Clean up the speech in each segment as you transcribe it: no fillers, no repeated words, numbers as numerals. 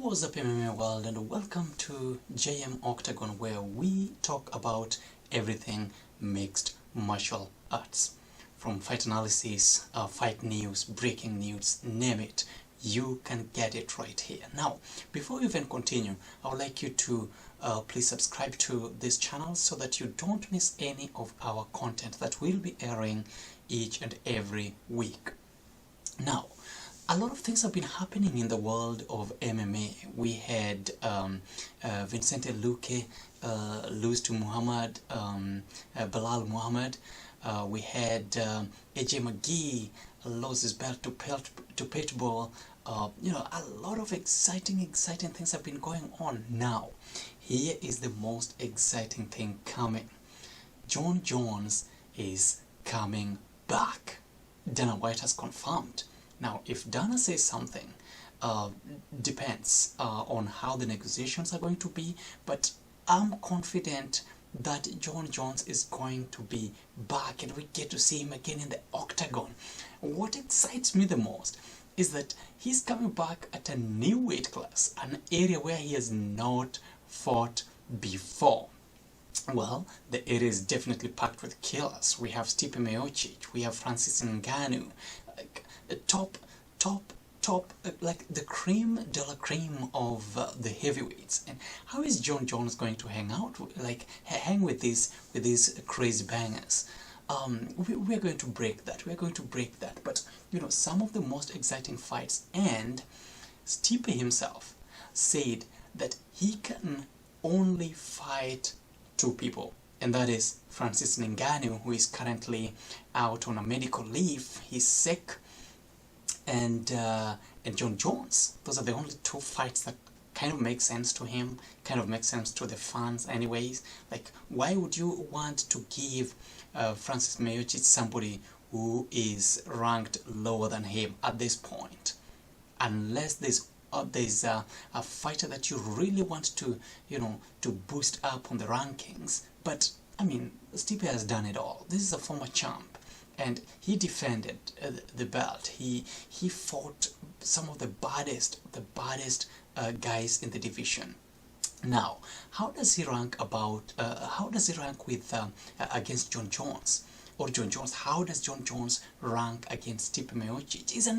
What's up MMA world, and welcome to JM Octagon, where we talk about everything mixed martial arts. From fight analysis, fight news, breaking news, name it, you can get it right here. Now, before we even continue, I would like you to please subscribe to this channel so that you don't miss any of our content that will be airing each and every week. Now, a lot of things have been happening in the world of MMA. We had Vicente Luque lose to Muhammad, Belal Muhammad. We had AJ McGee lose his belt to Pitbull. A lot of exciting things have been going on. Now, here is the most exciting thing coming. Jon Jones is coming back. Dana White has confirmed. Now, if Dana says something, depends on how the negotiations are going to be, but I'm confident that Jon Jones is going to be back and we get to see him again in the octagon. What excites me the most is that he's coming back at a new weight class, an area where he has not fought before. Well, the area is definitely packed with killers. We have Stipe Miocic, we have Francis Ngannou, like top, like the creme de la creme of the heavyweights. And how is Jon Jones going to hang with these crazy bangers? We're going to break that. We're going to break that. But some of the most exciting fights, and Stipe himself said that he can only fight two people, and that is Francis Ngannou, who is currently out on a medical leave. He's sick, and Jon Jones. Those are the only two fights that kind of make sense to him, kind of make sense to the fans anyways. Like, why would you want to give Francis Miocic somebody who is ranked lower than him at this point? Unless there's a fighter that you really want to boost up on the rankings. But I mean, Stipe has done it all. This is a former champ, and he defended the belt. He fought some of the baddest guys in the division. Now, how does he rank with against Jon Jones? Or Jon Jones, how does Jon Jones rank against Stipe Miocic? It's an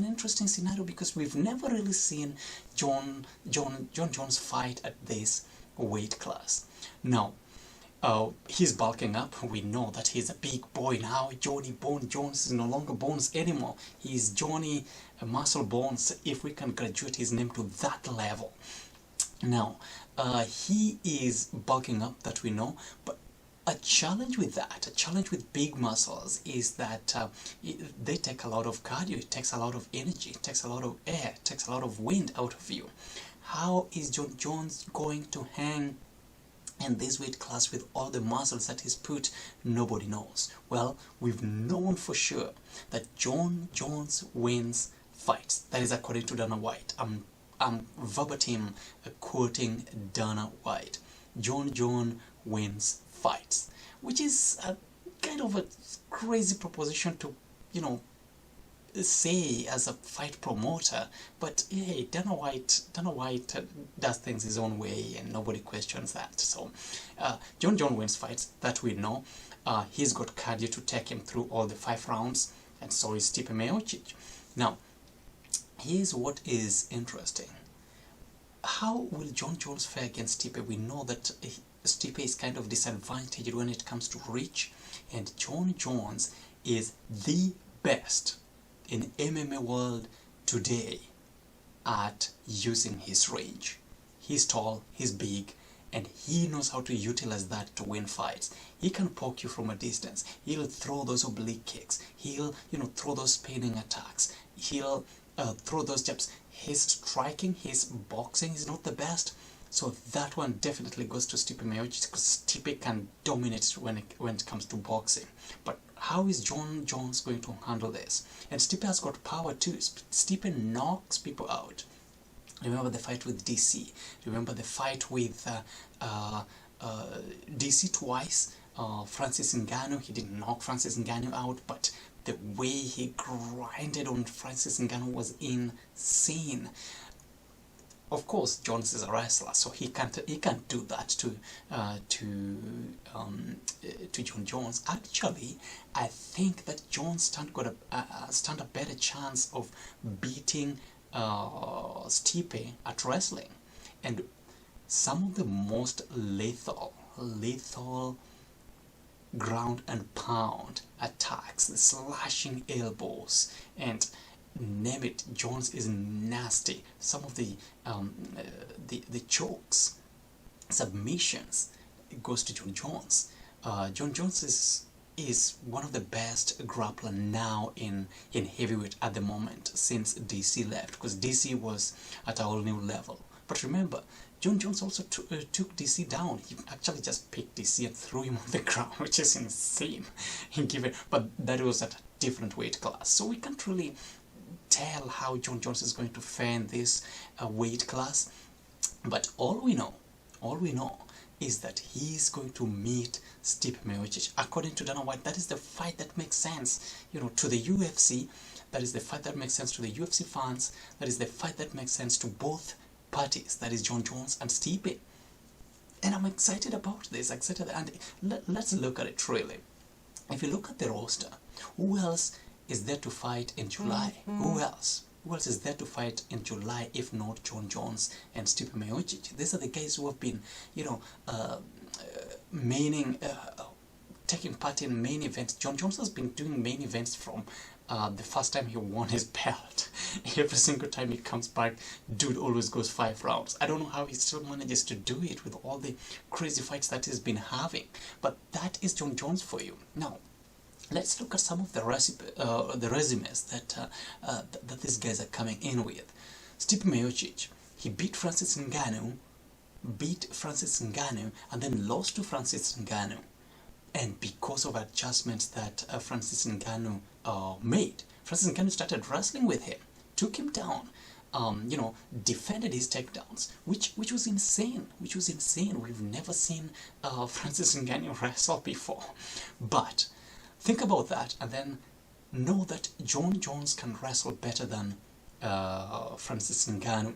interesting scenario, because we've never really seen Jon Jones fight at this weight class. Now, he's bulking up. We know that he's a big boy now. Johnny Bone Jones is no longer Bones anymore. He's Johnny Muscle Bones, if we can graduate his name to that level. Now, he is bulking up, that we know, but a challenge with big muscles is that they take a lot of cardio, it takes a lot of energy, it takes a lot of air, it takes a lot of wind out of you. How is Jon Jones going to hang in this weight class with all the muscles that he's put? Nobody knows. Well, we've known for sure that Jon Jones wins fights. That is according to Dana White. I'm verbatim quoting Dana White. Jon Jones wins fights, which is a kind of a crazy proposition to say as a fight promoter, but hey, Dana White does things his own way and nobody questions that. So Jon Jones wins fights, that we know. He's got cardio to take him through all the 5 rounds, and so is Stipe Miocic. Now, here's what is interesting. How will Jon Jones fare against Stipe? We know that Stipe is kind of disadvantaged when it comes to reach, and Jon Jones is the best in MMA world today at using his range. He's tall, he's big, and he knows how to utilize that to win fights. He can poke you from a distance. He'll throw those oblique kicks. He'll throw those spinning attacks. He'll throw those jabs. His striking, his boxing is not the best. So that one definitely goes to Stipe Miocic, because Stipe can dominate when it comes to boxing. But how is Jon Jones going to handle this? And Stipe has got power too. Stipe knocks people out. Remember the fight with DC. Remember the fight with DC twice. Francis Ngannou, he didn't knock Francis Ngannou out, but the way he grinded on Francis Ngannou was insane. Of course, Jones is a wrestler, so he can't do that to Jon Jones. Actually, I think that Jones stand a better chance of beating Stipe at wrestling, and some of the most lethal ground and pound attacks, the slashing elbows, and name it, Jones is nasty. Some of the chokes, submissions, it goes to Jon Jones. Jon Jones is one of the best grappler now in heavyweight at the moment since DC left, because DC was at a whole new level. But remember, Jon Jones also took DC down. He actually just picked DC and threw him on the ground, which is insane. But that was at a different weight class, so we can't really tell how Jon Jones is going to fend this weight class. But all we know is that he's going to meet Stipe Miocic. According to Dana White, that is the fight that makes sense, to the UFC. That is the fight that makes sense to the UFC fans. That is the fight that makes sense to both parties. That is Jon Jones and Stipe. And I'm excited about this. And let's look at it really. If you look at the roster, who else is there to fight in July? Who else? Who else is there to fight in July if not Jon Jones and Stipe Miocic? These are the guys who have been, taking part in main events. Jon Jones has been doing main events from the first time he won his belt. Every single time he comes back, dude always goes 5 rounds. I don't know how he still manages to do it with all the crazy fights that he's been having. But that is Jon Jones for you. Now, let's look at some of the resumes that these guys are coming in with. Stipe Miocic, he beat Francis Ngannou, and then lost to Francis Ngannou. And because of adjustments that Francis Ngannou made, Francis Ngannou started wrestling with him, took him down, defended his takedowns, which was insane. We've never seen Francis Ngannou wrestle before. But think about that, and then know that Jon Jones can wrestle better than Francis Ngannou.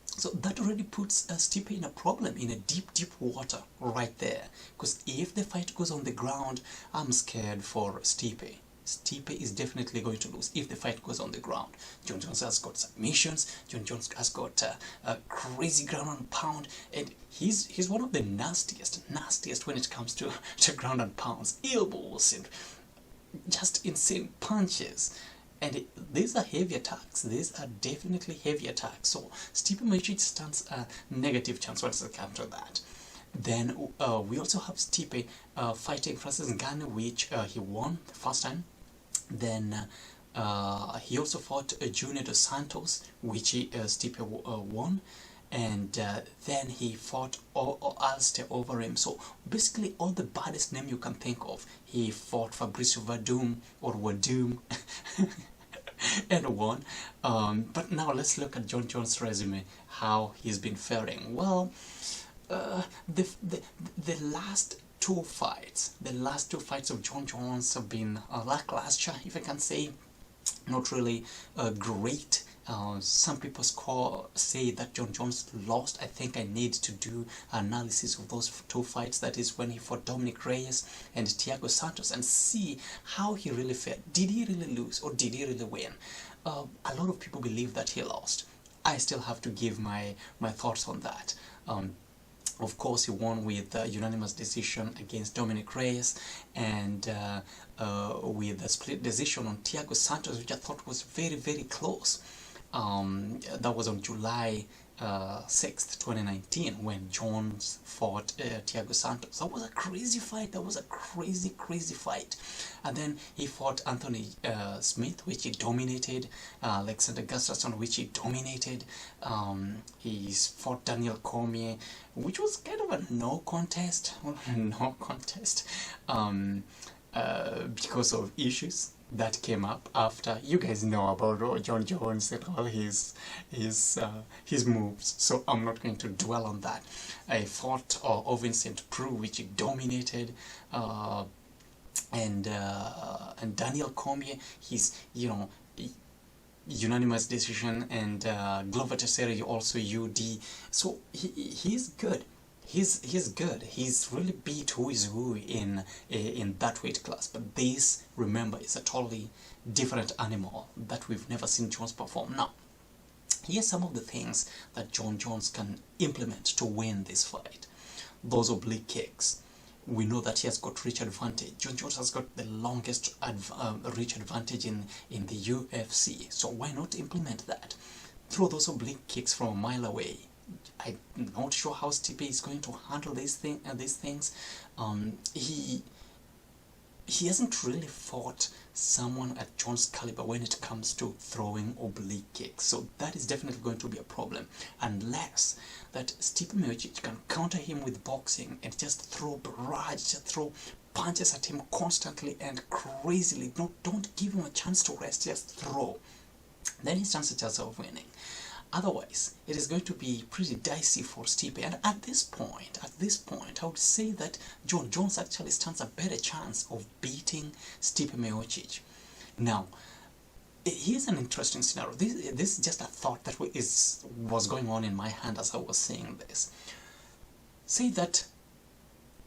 So that already puts Stipe in a problem, in a deep water right there. Because if the fight goes on the ground, I'm scared for Stipe. Stipe is definitely going to lose if the fight goes on the ground. Jon Jones has got submissions. Jon Jones has got a crazy ground and pound, and he's one of the nastiest when it comes to ground and pounds, elbows and just insane punches. And these are heavy attacks. These are definitely heavy attacks. So Stipe Miocic stands a negative chance once it comes to that. Then we also have Stipe fighting Francis Ngannou, which he won the first time. Then he also fought Junior Dos Santos, which Stipe won. And then he fought Alistair Overeem. So basically all the baddest name you can think of. He fought Fabricio Werdum or Werdum and won. But now let's look at Jon Jones' resume, how he's been faring. Well, the last two fights of Jon Jones have been lackluster, if I can say. Not really great. Some people say that Jon Jones lost. I think I need to do analysis of those two fights. That is when he fought Dominic Reyes and Thiago Santos, and see how he really fared. Did he really lose or did he really win? A lot of people believe that he lost. I still have to give my thoughts on that. Of course, he won with a unanimous decision against Dominic Reyes, and with a split decision on Thiago Santos, which I thought was very close. That was on July 6th, 2019, when Jones fought Thiago Santos. That was a crazy fight. That was a crazy fight. And then he fought Anthony Smith, which he dominated. Alexander Gustafsson, which he dominated. He's fought Daniel Cormier, which was kind of a no contest. Because of issues that came up after. You guys know about Jon Jones and all his moves, so I'm not going to dwell on that. I fought Vincent Prue, which he dominated, and Daniel Cormier. He's unanimous decision, and Glover Teixeira also UD. So he's good. He's good. He's really beat who is who in that weight class. But this, remember, is a totally different animal that we've never seen Jones perform. Now, here's some of the things that Jon Jones can implement to win this fight. Those oblique kicks. We know that he has got reach advantage. Jon Jones has got the longest reach advantage in the UFC. So why not implement that? Throw those oblique kicks from a mile away. I'm not sure how Stipe is going to handle these things. He hasn't really fought someone at Jones' caliber when it comes to throwing oblique kicks, so that is definitely going to be a problem, unless that Stipe Miocic can counter him with boxing and just throw throw punches at him constantly and crazily. Don't give him a chance to rest, just throw. Then his chances of winning. Otherwise, it is going to be pretty dicey for Stipe, and at this point, I would say that Jon Jones actually stands a better chance of beating Stipe Miocic. Now, here's an interesting scenario. This is just a thought that was going on in my hand as I was saying this. Say that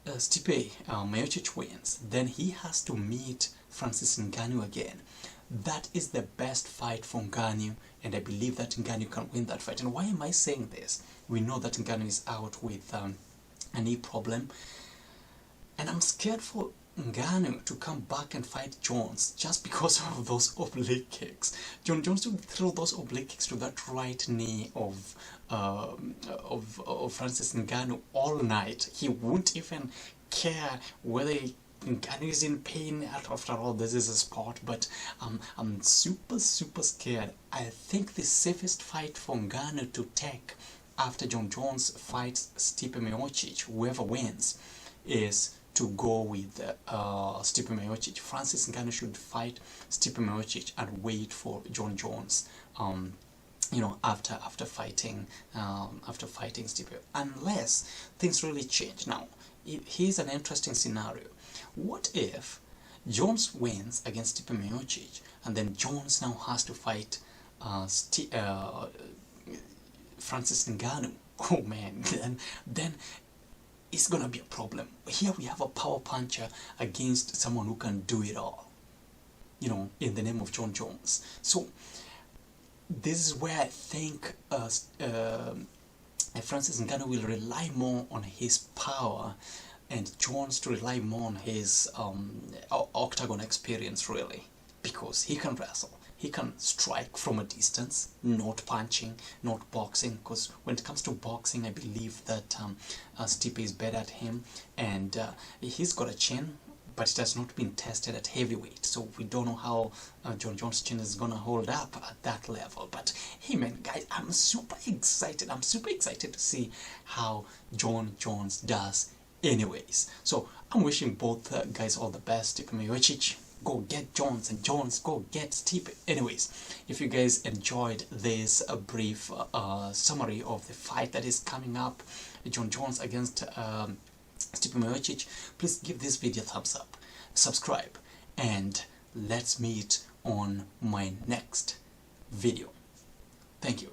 Stipe Miocic wins, then he has to meet Francis Ngannou again. That is the best fight for Ngannou, and I believe that Ngannou can win that fight. And why am I saying this? We know that Ngannou is out with a knee problem, and I'm scared for Ngannou to come back and fight Jones just because of those oblique kicks. Jon Jones would throw those oblique kicks to that right knee of Francis Ngannou all night. He won't even care whether Ngannou is in pain. After all, this is a sport, but I'm super scared. I think the safest fight for Ngannou to take after Jon Jones fights Stipe Miocic, whoever wins, is to go with Stipe Miocic. Francis Ngannou should fight Stipe Miocic and wait for Jon Jones. You know, after fighting Stipe, unless things really change. Now, here's an interesting scenario. What if Jones wins against Stipe Miocic, and then Jones now has to fight Francis Ngannou? Oh man, then it's gonna be a problem. Here we have a power puncher against someone who can do it all, you know, in the name of Jon Jones. So this is where I think Francis Ngannou will rely more on his power, and Jones to rely more on his octagon experience, really, because he can wrestle, he can strike from a distance, not punching, not boxing, because when it comes to boxing, I believe that Stipe is better at him, and he's got a chin, but it has not been tested at heavyweight, so we don't know how Jon Jones' chin is gonna hold up at that level. But hey man, guys, I'm super excited to see how Jon Jones does anyways. So I'm wishing both guys all the best. Stipe Miocic, go get Jones, and Jones, go get Stipe. Anyways, if you guys enjoyed this brief summary of the fight that is coming up, Jon Jones against Stipe Miocic, please give this video a thumbs up, subscribe, and let's meet on my next video. Thank you.